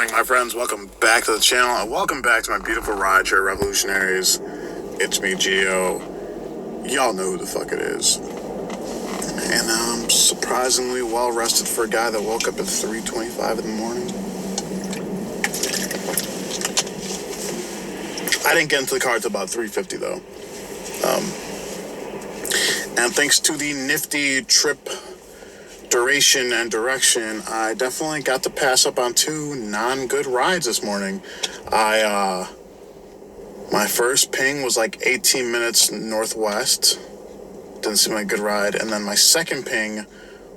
morning, my friends. Welcome back to the channel, and welcome back to my beautiful rideshare revolutionaries. It's me, Gio. Y'all know who the fuck it is. And I'm surprisingly well rested for a guy that woke up at 3:25 in the morning. I didn't get into the car until about 3:50 though. And thanks to the nifty trip duration and direction, I definitely got to pass up on two non-good rides this morning. My first ping was like 18 minutes northwest. Didn't seem like a good ride. And then my second ping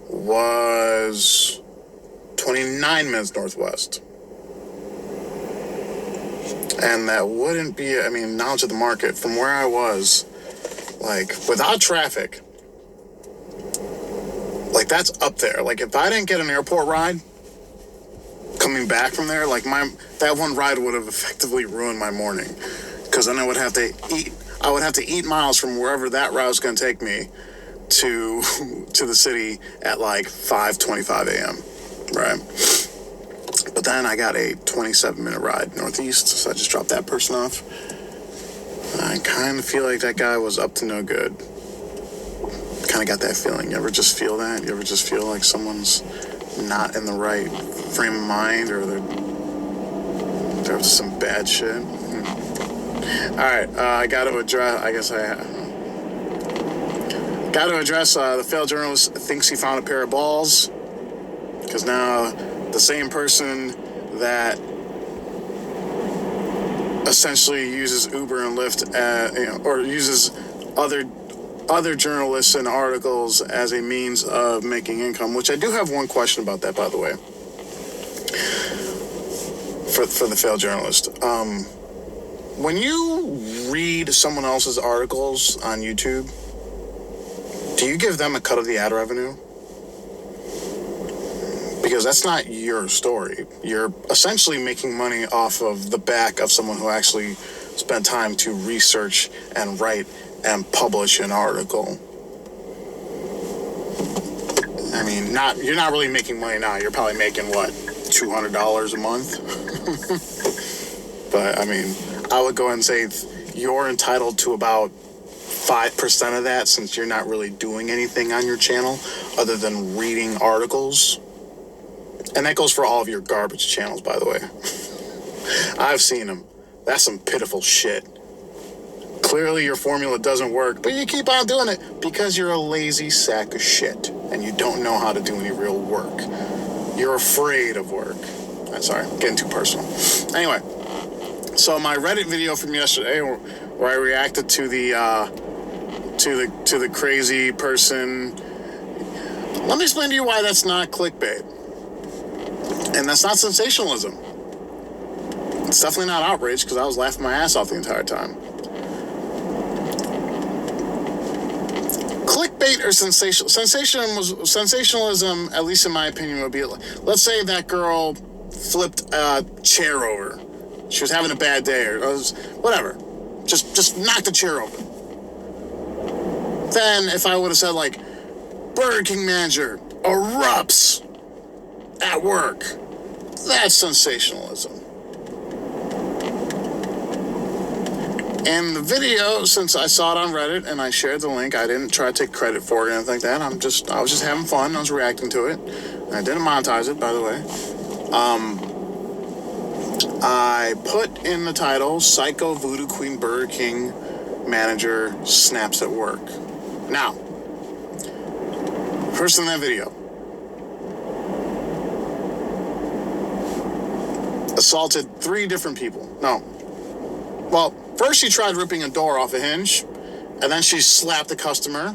was 29 minutes northwest. And that wouldn't be, knowledge of the market. From where I was, like, without traffic, like, that's up there. Like, if I didn't get an airport ride coming back from there, like, that one ride would have effectively ruined my morning. Because then I would have to eat miles from wherever that route was going to take me to the city at, like, 5:25 a.m., right? But then I got a 27-minute ride northeast, so I just dropped that person off. I kind of feel like that guy was up to no good. Kind of got that feeling. You ever just feel that? You ever just feel like someone's not in the right frame of mind, or they're some bad shit? All right, I got to address. Got to address. The failed journalist thinks he found a pair of balls, because now the same person that essentially uses Uber and Lyft, or uses other journalists and articles as a means of making income, which I do have one question about that, by the way, for the failed journalist. When you read someone else's articles on YouTube, do you give them a cut of the ad revenue? Because that's not your story. You're essentially making money off of the back of someone who actually spent time to research and write and publish an article. You're not really making money now. You're probably making, what, $200 a month? But, I would go ahead and say you're entitled to about 5% of that, since you're not really doing anything on your channel other than reading articles. And that goes for all of your garbage channels, by the way. I've seen them. That's some pitiful shit. Clearly your formula doesn't work, but you keep on doing it because you're a lazy sack of shit and you don't know how to do any real work. You're afraid of work. I'm sorry, I'm getting too personal. Anyway, so my Reddit video from yesterday, where I reacted to the crazy person. Let me explain to you why that's not clickbait. And that's not sensationalism. It's definitely not outrage, because I was laughing my ass off the entire time. Clickbait or sensationalism, at least in my opinion, would be, let's say that girl flipped a chair over. She was having a bad day, or whatever. Just knocked the chair over. Then if I would have said, like, Burger King manager erupts at work, that's sensationalism. In the video, since I saw it on Reddit and I shared the link, I didn't try to take credit for it or anything like that. I was just having fun. I was reacting to it. I didn't monetize it, by the way. I put in the title, Psycho Voodoo Queen Burger King Manager Snaps at Work. Now, first in that video, assaulted 3 different people. No. Well, first she tried ripping a door off a hinge, and then she slapped a customer,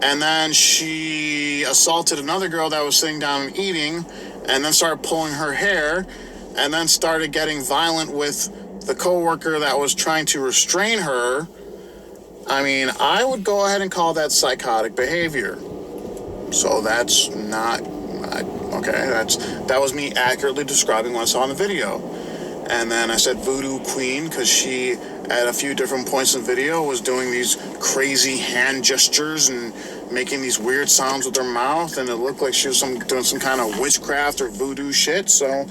and then she assaulted another girl that was sitting down and eating, and then started pulling her hair, and then started getting violent with the coworker that was trying to restrain her. I would go ahead and call that psychotic behavior. So that's not, okay, that was me accurately describing what I saw in the video. And then I said voodoo queen because she, at a few different points in the video, was doing these crazy hand gestures and making these weird sounds with her mouth, and it looked like she was doing some kind of witchcraft or voodoo shit. So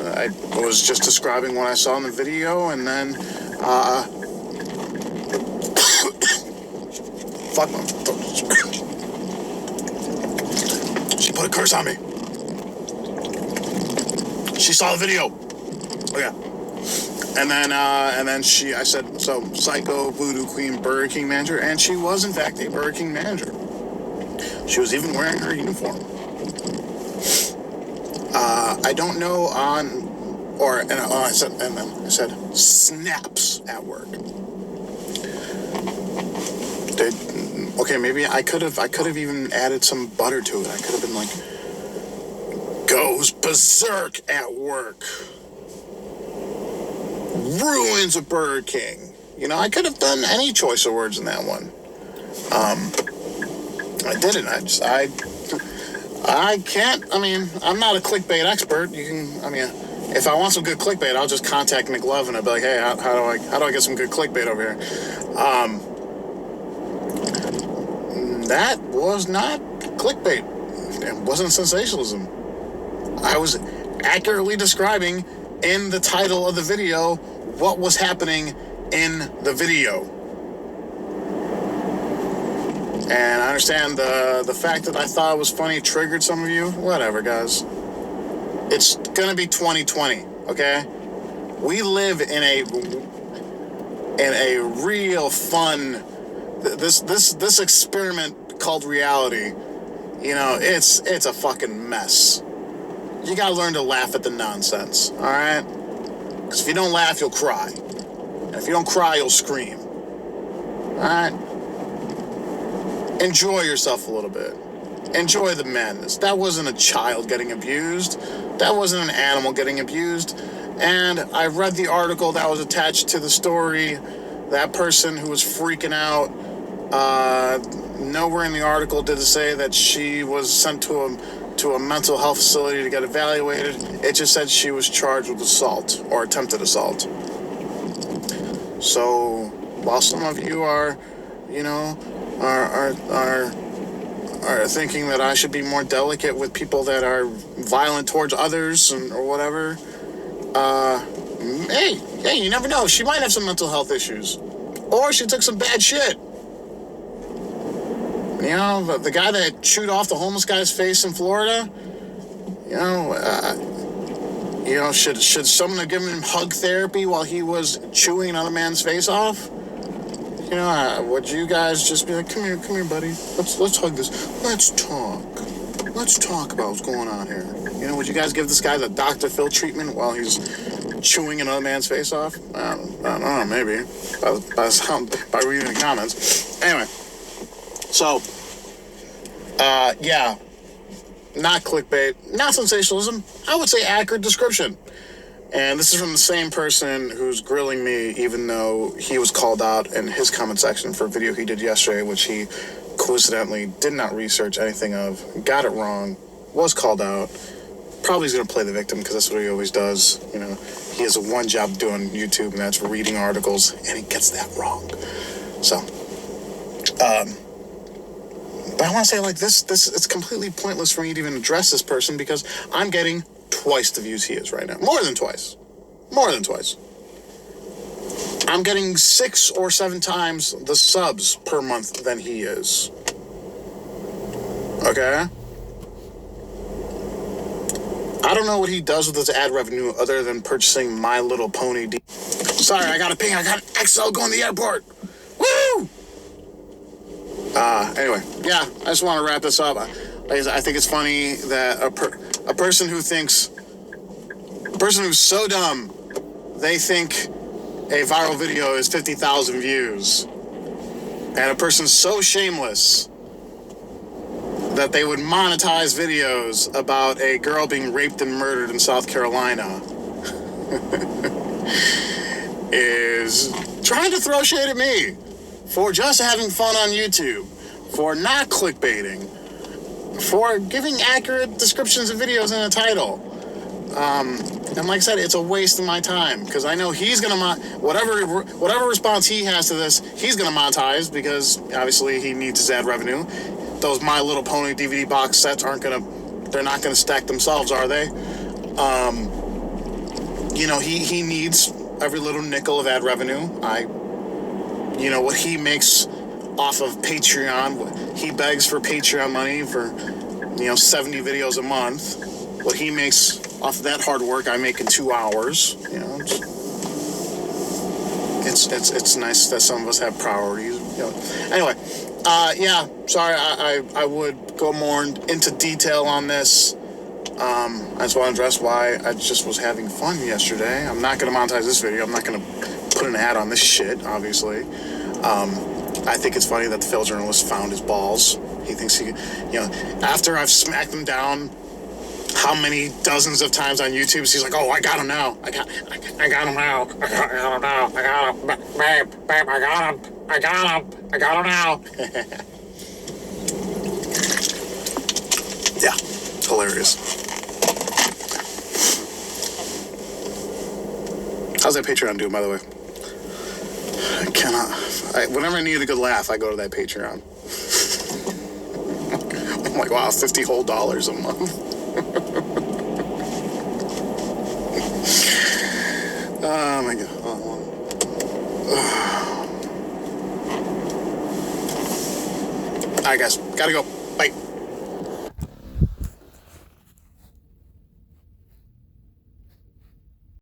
I was just describing what I saw in the video, and then, fuck my throat. She put a curse on me. She saw the video. Oh yeah. And then I said, so Psycho, Voodoo Queen, Burger King manager, and she was in fact a Burger King manager. She was even wearing her uniform. I don't know I said snaps at work. Maybe I could have even added some butter to it. I could have been like, goes berserk at work. Ruins a Burger King. I could have done any choice of words in that one. I didn't. I can't. I'm not a clickbait expert. If I want some good clickbait, I'll just contact McLove and I'll be like, hey, how do I get some good clickbait over here? That was not clickbait. It wasn't sensationalism. I was accurately describing in the title of the video what was happening in the video. And I understand the fact that I thought it was funny triggered some of you. Whatever, guys. It's gonna be 2020, okay? We live in a real fun this experiment called reality. It's a fucking mess. You gotta learn to laugh at the nonsense, all right? Because if you don't laugh, you'll cry. And if you don't cry, you'll scream. All right? Enjoy yourself a little bit. Enjoy the madness. That wasn't a child getting abused. That wasn't an animal getting abused. And I read the article that was attached to the story. That person who was freaking out, nowhere in the article did it say that she was sent to a mental health facility to get evaluated. It just said she was charged with assault or attempted assault. So while some of you are thinking that I should be more delicate with people that are violent towards others or whatever, hey, you never know. She might have some mental health issues, or she took some bad shit. The guy that chewed off the homeless guy's face in Florida, should someone have given him hug therapy while he was chewing another man's face off? Would you guys just be like, come here, buddy. Let's hug this. Let's talk about what's going on here. Would you guys give this guy the Dr. Phil treatment while he's chewing another man's face off? I don't know, maybe. By reading the comments. Anyway. So, not clickbait, not sensationalism. I would say accurate description. And this is from the same person who's grilling me, even though he was called out in his comment section for a video he did yesterday, which he coincidentally did not research anything of, got it wrong, was called out. Probably he's going to play the victim because that's what he always does. He has one job doing YouTube, and that's reading articles, and he gets that wrong. So, but I want to say, this, it's completely pointless for me to even address this person because I'm getting twice the views he is right now. More than twice. I'm getting 6 or 7 times the subs per month than he is. Okay? I don't know what he does with his ad revenue other than purchasing My Little Pony. Sorry, I got a ping. I got an XL going to the airport. Woo! Anyway, I just want to wrap this up. I think it's funny that a person who's so dumb, they think a viral video is 50,000 views. And a person so shameless that they would monetize videos about a girl being raped and murdered in South Carolina is trying to throw shade at me for just having fun on YouTube, for not clickbaiting, for giving accurate descriptions of videos in a title. And like I said, it's a waste of my time because I know he's going to, whatever response he has to this, he's going to monetize because obviously he needs his ad revenue. Those My Little Pony DVD box sets they're not going to stack themselves, are they? he needs every little nickel of ad revenue. What he makes off of Patreon, he begs for Patreon money for, 70 videos a month. What he makes off of that hard work, I make in 2 hours. It's nice that some of us have priorities. Anyway, sorry, I would go more into detail on this. I just want to address why I just was having fun yesterday. I'm not going to monetize this video. I'm not going to put an ad on this shit, obviously. I think it's funny that the failed journalist found his balls. He thinks he, after I've smacked him down how many dozens of times on YouTube, he's like, oh, I got him now. I got him now. I got him, babe, I got him now. Yeah, hilarious. How's that Patreon doing, by the way? Whenever I need a good laugh, I go to that Patreon. I'm like, wow, $50 whole a month. Oh my God. All right, guys, gotta go. Bye.